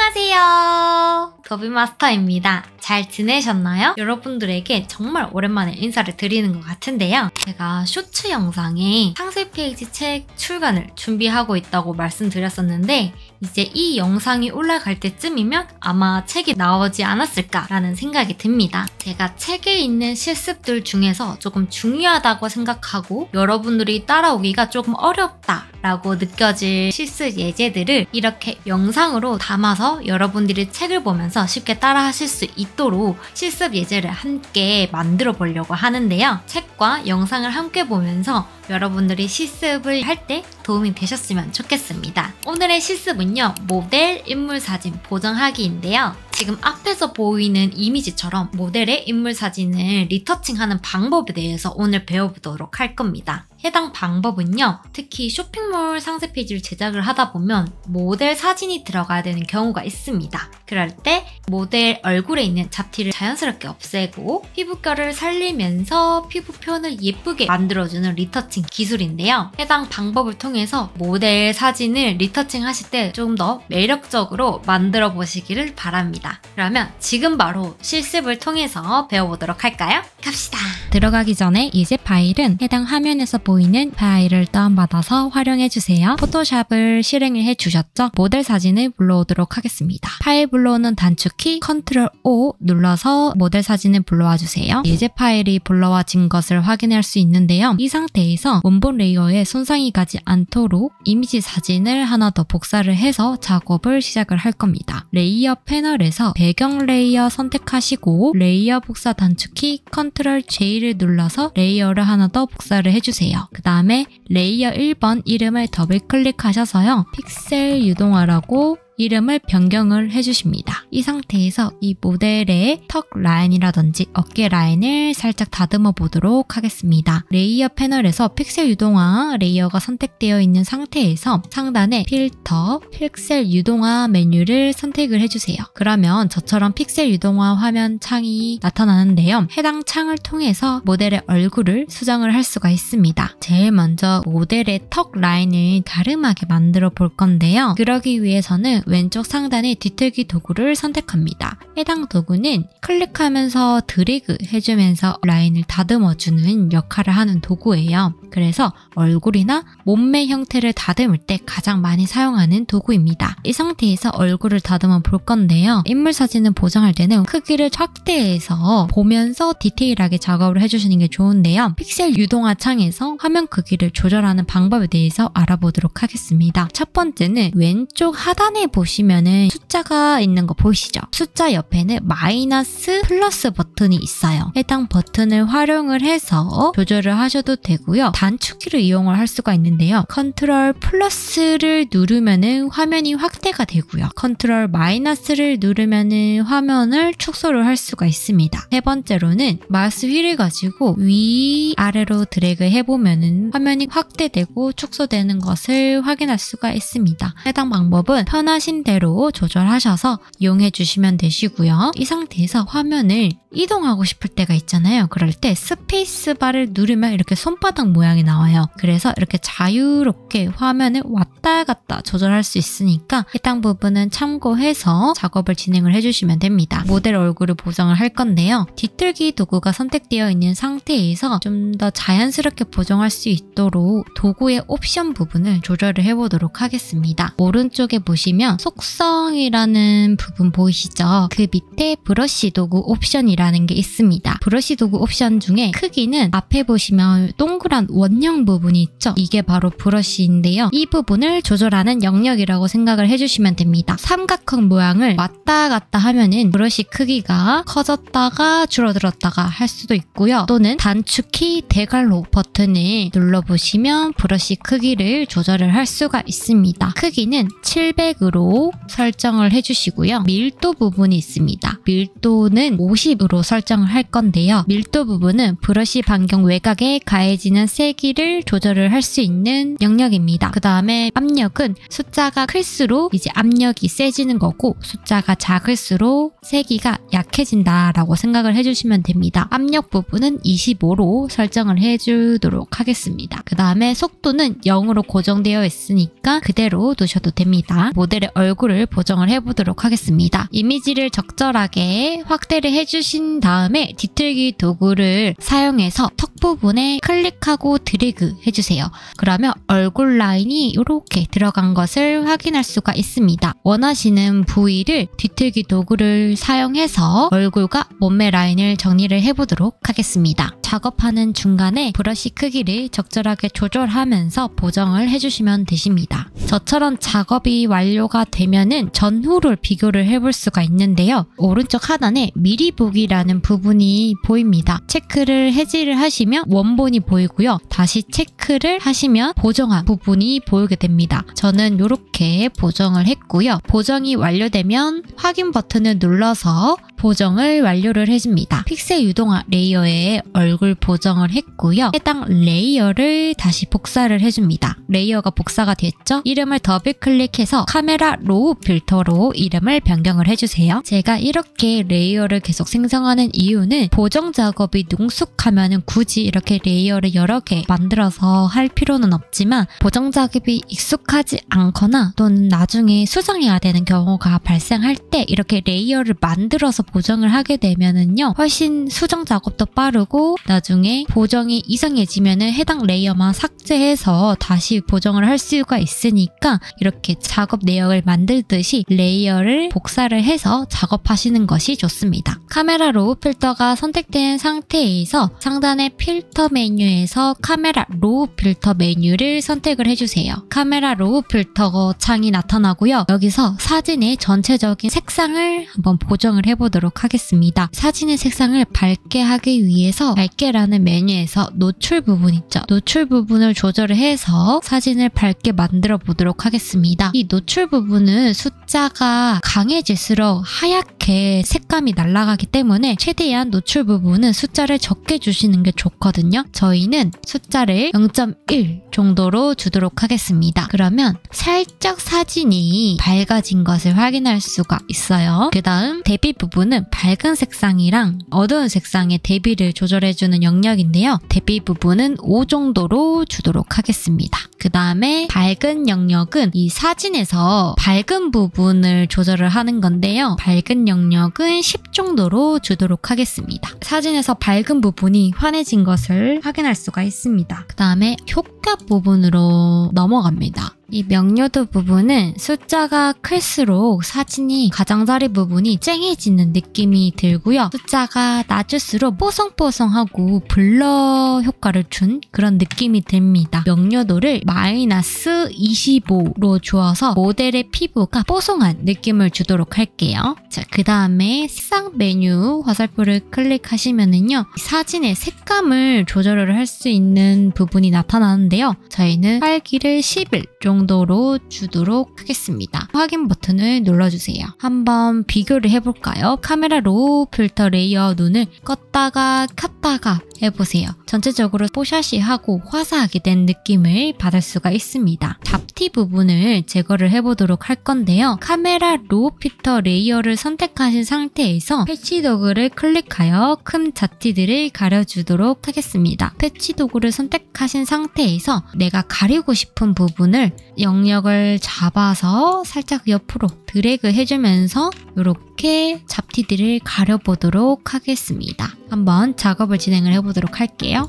안녕하세요. 더비마스터입니다. 잘 지내셨나요? 여러분들에게 정말 오랜만에 인사를 드리는 것 같은데요. 제가 쇼츠 영상에 상세 페이지 책 출간을 준비하고 있다고 말씀드렸었는데 이제 이 영상이 올라갈 때쯤이면 아마 책이 나오지 않았을까라는 생각이 듭니다. 제가 책에 있는 실습들 중에서 조금 중요하다고 생각하고 여러분들이 따라오기가 조금 어렵다라고 느껴질 실습 예제들을 이렇게 영상으로 담아서 여러분들이 책을 보면서 쉽게 따라 하실 수 있도록 실습 예제를 함께 만들어 보려고 하는데요. 책과 영상을 함께 보면서 여러분들이 실습을 할 때 도움이 되셨으면 좋겠습니다. 오늘의 실습은요, 모델 인물 사진 보정하기인데요. 지금 앞에서 보이는 이미지처럼 모델의 인물 사진을 리터칭하는 방법에 대해서 오늘 배워보도록 할 겁니다. 해당 방법은요, 특히 쇼핑몰 상세 페이지를 제작을 하다 보면 모델 사진이 들어가야 되는 경우가 있습니다. 그럴 때 모델 얼굴에 있는 잡티를 자연스럽게 없애고 피부결을 살리면서 피부 표현을 예쁘게 만들어주는 리터칭 기술인데요. 해당 방법을 통해서 모델 사진을 리터칭 하실 때 조금 더 매력적으로 만들어 보시기를 바랍니다. 그러면 지금 바로 실습을 통해서 배워보도록 할까요? 갑시다. 들어가기 전에 이제 파일은 해당 화면에서 보이는 파일을 다운받아서 활용해주세요. 포토샵을 실행을 해주셨죠? 모델 사진을 불러오도록 하겠습니다. 파일 불러오는 단축키 Ctrl O 눌러서 모델 사진을 불러와주세요. 예제 파일이 불러와진 것을 확인할 수 있는데요. 이 상태에서 원본 레이어에 손상이 가지 않도록 이미지 사진을 하나 더 복사를 해서 작업을 시작을 할 겁니다. 레이어 패널에서 배경 레이어 선택하시고 레이어 복사 단축키 Ctrl J를 눌러서 레이어를 하나 더 복사를 해주세요. 그 다음에 레이어 1번 이름을 더블 클릭하셔서요. 픽셀 유동화라고 이름을 변경을 해주십니다. 이 상태에서 이 모델의 턱 라인이라든지 어깨 라인을 살짝 다듬어 보도록 하겠습니다. 레이어 패널에서 픽셀 유동화 레이어가 선택되어 있는 상태에서 상단에 필터, 픽셀 유동화 메뉴를 선택을 해주세요. 그러면 저처럼 픽셀 유동화 화면 창이 나타나는데요. 해당 창을 통해서 모델의 얼굴을 수정을 할 수가 있습니다. 제일 먼저 모델의 턱 라인을 갸름하게 만들어 볼 건데요. 그러기 위해서는 왼쪽 상단의 뒤틀기 도구를 선택합니다. 해당 도구는 클릭하면서 드래그 해주면서 라인을 다듬어주는 역할을 하는 도구예요. 그래서 얼굴이나 몸매 형태를 다듬을 때 가장 많이 사용하는 도구입니다. 이 상태에서 얼굴을 다듬어 볼 건데요. 인물 사진을 보정할 때는 크기를 확대해서 보면서 디테일하게 작업을 해주시는 게 좋은데요. 픽셀 유동화 창에서 화면 크기를 조절하는 방법에 대해서 알아보도록 하겠습니다. 첫 번째는 왼쪽 하단에 보시면은 숫자가 있는 거 보이시죠? 숫자 옆에는 마이너스 플러스 버튼이 있어요. 해당 버튼을 활용을 해서 조절을 하셔도 되고요. 단축키를 이용을 할 수가 있는데요. 컨트롤 플러스를 누르면은 화면이 확대가 되고요. 컨트롤 마이너스를 누르면은 화면을 축소를 할 수가 있습니다. 세 번째로는 마우스 휠을 가지고 위아래로 드래그 해보면은 화면이 확대되고 축소되는 것을 확인할 수가 있습니다. 해당 방법은 편하신 대로 조절하셔서 이용해 주시면 되시고요. 이 상태에서 화면을 이동하고 싶을 때가 있잖아요. 그럴 때 스페이스바를 누르면 이렇게 손바닥 모양이 나와요. 그래서 이렇게 자유롭게 화면을 왔다 갔다 조절할 수 있으니까 해당 부분은 참고해서 작업을 진행을 해주시면 됩니다. 모델 얼굴을 보정을 할 건데요. 뒤틀기 도구가 선택되어 있는 상태에서 좀 더 자연스럽게 보정할 수 있도록 도구의 옵션 부분을 조절을 해보도록 하겠습니다. 오른쪽에 보시면 속성이라는 부분 보이시죠? 그 밑에 브러쉬 도구 옵션이라는 게 있습니다. 브러쉬 도구 옵션 중에 크기는 앞에 보시면 동그란 원형 부분이 있죠? 이게 바로 브러쉬인데요. 이 부분을 조절하는 영역이라고 생각을 해주시면 됩니다. 삼각형 모양을 왔다 갔다 하면은 브러쉬 크기가 커졌다가 줄어들었다가 할 수도 있고요. 또는 단축키 대괄호 버튼을 눌러보시면 브러쉬 크기를 조절을 할 수가 있습니다. 크기는 700으로 설정을 해주시고요. 밀도 부분이 있습니다. 밀도는 50으로 밀도로 설정을 할 건데요. 밀도 부분은 브러쉬 반경 외곽에 가해지는 세기를 조절을 할 수 있는 영역입니다. 그 다음에 압력은 숫자가 클수록 이제 압력이 세지는 거고 숫자가 작을수록 세기가 약해진다라고 생각을 해주시면 됩니다. 압력 부분은 25로 설정을 해주도록 하겠습니다. 그 다음에 속도는 0으로 고정되어 있으니까 그대로 두셔도 됩니다. 모델의 얼굴을 보정을 해보도록 하겠습니다. 이미지를 적절하게 확대를 해주신 다음에 뒤틀기 도구를 사용해서 턱 부분에 클릭하고 드래그 해주세요. 그러면 얼굴 라인이 이렇게 들어간 것을 확인할 수가 있습니다. 원하시는 부위를 뒤틀기 도구를 사용해서 얼굴과 몸매 라인을 정리를 해보도록 하겠습니다. 작업하는 중간에 브러쉬 크기를 적절하게 조절하면서 보정을 해주시면 되십니다. 저처럼 작업이 완료가 되면은 전후를 비교를 해볼 수가 있는데요. 오른쪽 하단에 미리 보기라는 부분이 보입니다. 체크를 해지를 하시면 원본이 보이고요. 다시 체크를 하시면 보정한 부분이 보이게 됩니다. 저는 이렇게 보정을 했고요. 보정이 완료되면 확인 버튼을 눌러서 보정을 완료를 해줍니다. 픽셀 유동화 레이어에 얼굴 보정을 했고요. 해당 레이어를 다시 복사를 해줍니다. 레이어가 복사가 됐죠? 이름을 더블 클릭해서 카메라 로우 필터로 이름을 변경을 해주세요. 제가 이렇게 레이어를 계속 생성하는 이유는 보정 작업이 능숙하면 굳이 이렇게 레이어를 여러 개 만들어서 할 필요는 없지만 보정 작업이 익숙하지 않거나 또는 나중에 수정해야 되는 경우가 발생할 때 이렇게 레이어를 만들어서 보정을 하게 되면은요 훨씬 수정 작업도 빠르고 나중에 보정이 이상해지면은 해당 레이어만 삭제해서 다시 보정을 할 수가 있으니까 이렇게 작업 내역을 만들듯이 레이어를 복사를 해서 작업하시는 것이 좋습니다. 카메라 로우 필터가 선택된 상태에서 상단의 필터 메뉴에서 카메라 로우 필터 메뉴를 선택을 해주세요. 카메라 로우 필터 창이 나타나고요. 여기서 사진의 전체적인 색상을 한번 보정을 해보도록 하겠습니다. 사진의 색상을 밝게 하기 위해서 밝게라는 메뉴에서 노출 부분 있죠. 노출 부분을 조절을 해서 사진을 밝게 만들어 보도록 하겠습니다. 이 노출 부분은 숫자가 강해질수록 하얗게 색감이 날아가기 때문에 최대한 노출 부분은 숫자를 적게 주시는 게 좋거든요. 저희는 숫자를 0.1 정도로 주도록 하겠습니다. 그러면 살짝 사진이 밝아진 것을 확인할 수가 있어요. 그 다음 대비 부분은 밝은 색상이랑 어두운 색상의 대비를 조절해주는 영역인데요. 대비 부분은 5 정도로 주도록 하겠습니다. 그 다음에 밝은 영역은 이 사진에서 밝은 부분을 조절을 하는 건데요. 밝은 영역은 10 정도로 주도록 하겠습니다. 사진에서 밝은 부분이 환해진 것을 확인할 수가 있습니다. 그 다음에 효과 부분으로 넘어갑니다. 이 명료도 부분은 숫자가 클수록 사진이 가장자리 부분이 쨍해지는 느낌이 들고요. 숫자가 낮을수록 뽀송뽀송하고 블러 효과를 준 그런 느낌이 듭니다. 명료도를 마이너스 25로 주어서 모델의 피부가 뽀송한 느낌을 주도록 할게요. 자, 그 다음에 색상 메뉴 화살표를 클릭하시면은요. 사진의 색감을 조절을 할 수 있는 부분이 나타나는데요. 저희는 활기를 11 정도로 주도록 하겠습니다. 확인 버튼을 눌러주세요. 한번 비교를 해볼까요? 카메라 로우 필터 레이어 눈을 껐다가 켰다가 해보세요. 전체적으로 뽀샤시하고 화사하게 된 느낌을 받을 수가 있습니다. 잡티 부분을 제거를 해보도록 할 건데요. 카메라 로우 필터 레이어를 선택하신 상태에서 패치 도구를 클릭하여 큰 잡티들을 가려주도록 하겠습니다. 패치 도구를 선택하신 상태에서 내가 가리고 싶은 부분을 영역을 잡아서 살짝 옆으로 드래그 해주면서 이렇게 잡티들을 가려보도록 하겠습니다. 한번 작업을 진행을 해보도록 할게요.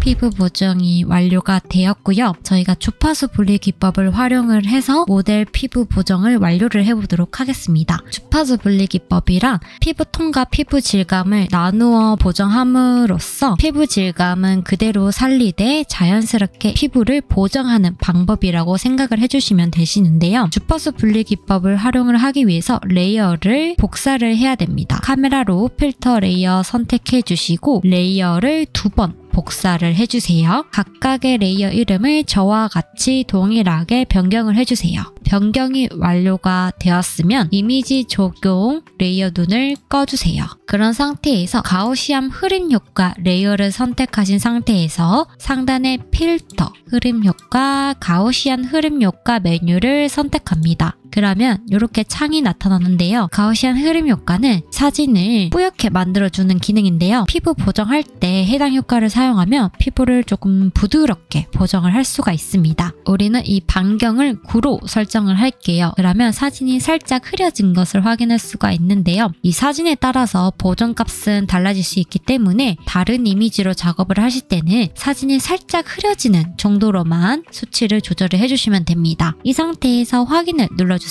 피부 보정이 완료가 되었고요. 저희가 주파수 분리 기법을 활용을 해서 모델 피부 보정을 완료를 해보도록 하겠습니다. 주파수 분리 기법이란 피부톤과 피부 질감을 나누어 보정함으로써 피부 질감은 그대로 살리되 자연스럽게 피부를 보정하는 방법이라고 생각을 해주시면 되시는데요. 주파수 분리 기법을 활용을 하기 위해서 레이어를 복사를 해야 됩니다. 카메라 로우 필터 레이어 선택해 주시고 레이어를 2번 복사를 해주세요. 각각의 레이어 이름을 저와 같이 동일하게 변경을 해주세요. 변경이 완료가 되었으면 이미지 적용 레이어 눈을 꺼주세요. 그런 상태에서 가우시암 흐림 효과 레이어를 선택하신 상태에서 상단의 필터, 흐림 효과, 가우시안 흐림 효과 메뉴를 선택합니다. 그러면 이렇게 창이 나타나는데요. 가우시안 흐림 효과는 사진을 뿌옇게 만들어주는 기능인데요. 피부 보정할 때 해당 효과를 사용하면 피부를 조금 부드럽게 보정을 할 수가 있습니다. 우리는 이 반경을 9로 설정을 할게요. 그러면 사진이 살짝 흐려진 것을 확인할 수가 있는데요. 이 사진에 따라서 보정값은 달라질 수 있기 때문에 다른 이미지로 작업을 하실 때는 사진이 살짝 흐려지는 정도로만 수치를 조절을 해주시면 됩니다. 이 상태에서 확인을 눌러주세요.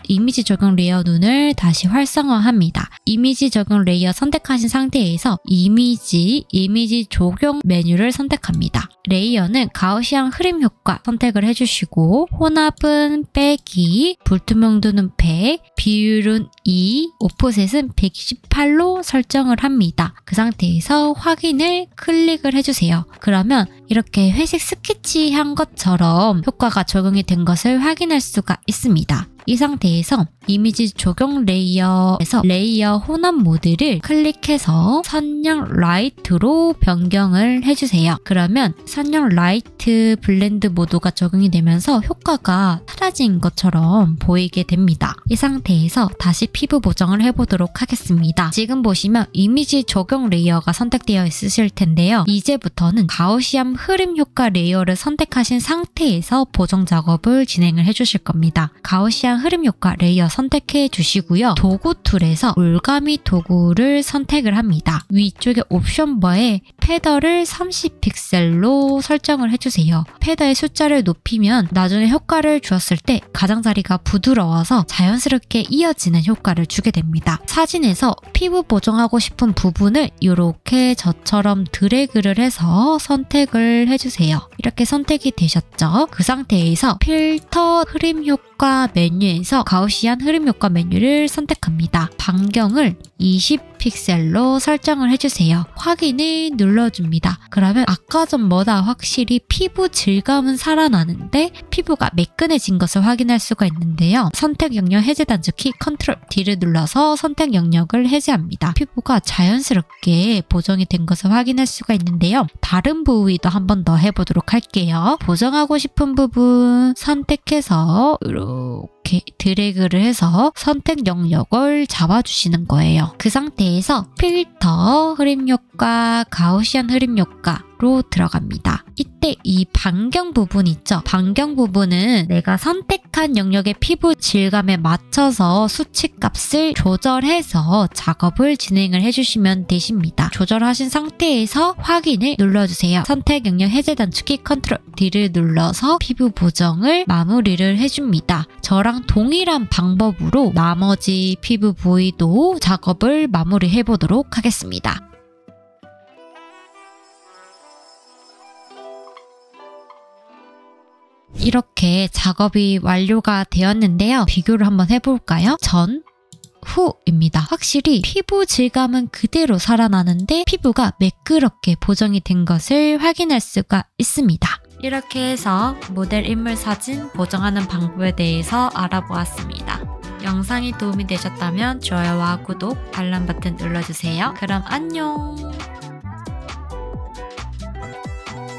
이미지 적용 레이어 눈을 다시 활성화합니다. 이미지 적용 레이어 선택하신 상태에서 이미지 적용 메뉴를 선택합니다. 레이어는 가우시안 흐림 효과 선택을 해주시고 혼합은 빼기, 불투명도는 100, 비율은 2, 오프셋은 128로 설정을 합니다. 그 상태에서 확인을 클릭을 해주세요. 그러면 이렇게 회색 스케치한 것처럼 효과가 적용이 된 것을 확인할 수가 있습니다. 이 상태에서 이미지 적용 레이어에서 레이어 혼합 모드를 클릭해서 선형 라이트로 변경을 해주세요. 그러면 선형 라이트 블렌드 모드가 적용이 되면서 효과가 사라진 것처럼 보이게 됩니다. 이 상태에서 다시 피부 보정을 해보도록 하겠습니다. 지금 보시면 이미지 적용 레이어가 선택되어 있으실 텐데요. 이제부터는 가우시암 흐림 효과 레이어를 선택하신 상태에서 보정 작업을 진행을 해주실 겁니다. 가우시암 흐름 효과 레이어 선택해 주시고요. 도구 툴에서 올가미 도구를 선택을 합니다. 위쪽에 옵션 바에 패더를 30픽셀로 설정을 해주세요. 패더의 숫자를 높이면 나중에 효과를 주었을 때 가장자리가 부드러워서 자연스럽게 이어지는 효과를 주게 됩니다. 사진에서 피부 보정하고 싶은 부분을 이렇게 저처럼 드래그를 해서 선택을 해주세요. 이렇게 선택이 되셨죠? 그 상태에서 필터 흐림 효과 메뉴에서 가우시안 흐림 효과 메뉴를 선택합니다. 반경을 20픽셀로 설정을 해주세요. 확인을 눌러줍니다. 그러면 아까 전보다 확실히 피부 질감은 살아나는데 피부가 매끈해진 것을 확인할 수가 있는데요. 선택 영역 해제 단축키 컨트롤 D를 눌러서 선택 영역을 해제합니다. 피부가 자연스럽게 보정이 된 것을 확인할 수가 있는데요. 다른 부위도 한 번 더 해보도록 할게요. 보정하고 싶은 부분 선택해서 이렇게 드래그를 해서 선택 영역을 잡아주시는 거예요. 그 상태에서 필터 흐림 효과, 가우시안 흐림 효과로 들어갑니다. 이때 이 반경 부분 있죠? 반경 부분은 내가 선택한 영역의 피부 질감에 맞춰서 수치값을 조절해서 작업을 진행을 해주시면 되십니다. 조절하신 상태에서 확인을 눌러주세요. 선택 영역 해제 단축키 컨트롤 D를 눌러서 피부 보정을 마무리를 해줍니다. 저랑 동일한 방법으로 나머지 피부 부위도 작업을 마무리해 보도록 하겠습니다. 이렇게 작업이 완료가 되었는데요. 비교를 한번 해볼까요? 전, 후입니다. 확실히 피부 질감은 그대로 살아나는데 피부가 매끄럽게 보정이 된 것을 확인할 수가 있습니다. 이렇게 해서 모델 인물 사진 보정하는 방법에 대해서 알아보았습니다. 영상이 도움이 되셨다면 좋아요와 구독, 알람 버튼 눌러주세요. 그럼 안녕!